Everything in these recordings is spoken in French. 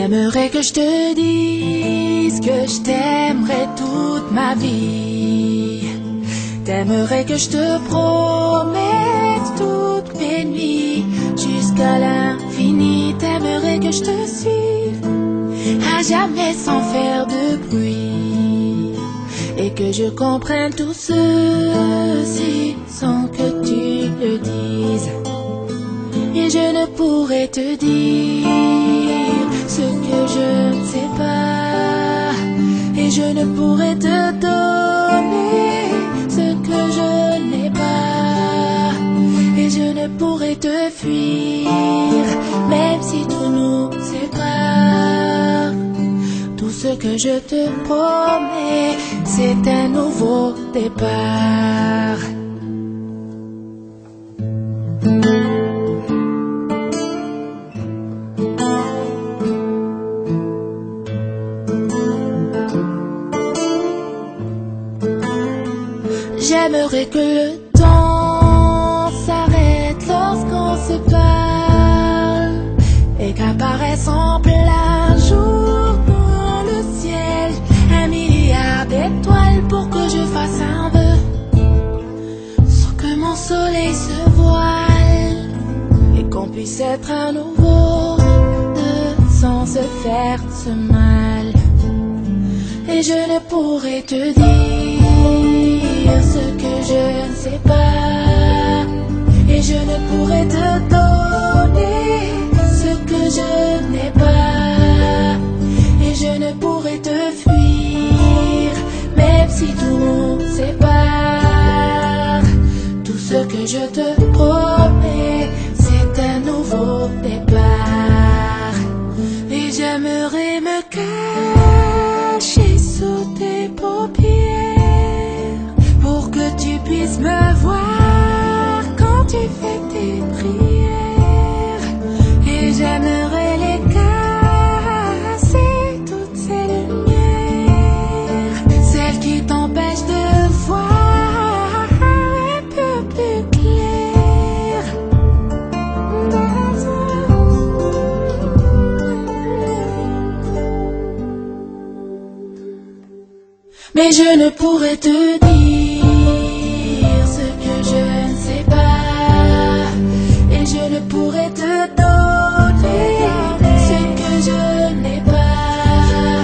T'aimerais que je te dise que je t'aimerais toute ma vie. T'aimerais que je te promette toutes mes nuits jusqu'à l'infini. T'aimerais que je te suive à jamais sans faire de bruit, et que je comprenne tout ceci sans que tu le dises. Et je ne pourrais te dire ce que je ne sais pas, et je ne pourrais te donner ce que je n'ai pas, et je ne pourrais te fuir même si tout nous sépare. Tout ce que je te promets, c'est un nouveau départ. J'aimerais que le temps s'arrête lorsqu'on se parle, et qu'apparaisse en plein jour dans le ciel 1 milliard d'étoiles pour que je fasse un vœu, sans que mon soleil se voile, et qu'on puisse être à nouveau deux sans se faire ce mal. Et je ne pourrais te dire ce que je ne sais pas, et je ne pourrais te donner ce que je n'ai pas, et je ne pourrais te fuir même si tout nous sépare. Tout ce que je te promets, c'est un nouveau départ. Et j'aimerais me cacher sous tes paupières pour que tu puisses me voir quand tu fais tes prières. Et j'aimerais les casser, toutes ces lumières, celles qui t'empêchent de voir un peu plus clair. Mais je ne pourrais te dire ce que je ne sais pas, et je ne pourrais te donner ce que je n'ai pas,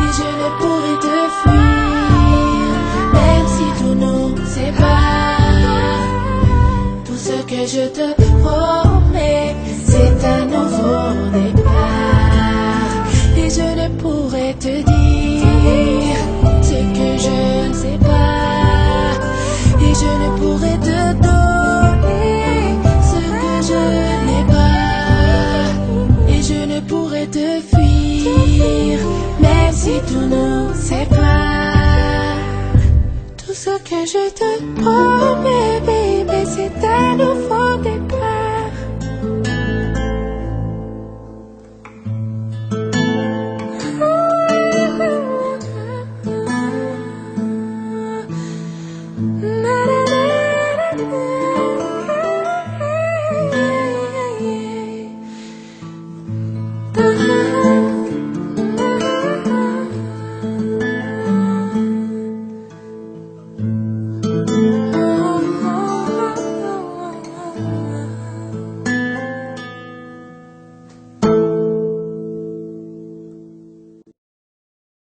et je ne pourrais te fuir même si tout nous sépare. Tout ce que je te promets, c'est un nouveau départ. Et je ne pourrais te dire ce que je ne sais pas, et je ne pourrais te donner ce que je n'ai pas, et je ne pourrais te fuir même si tout nous sépare. Tout ce que je te promets,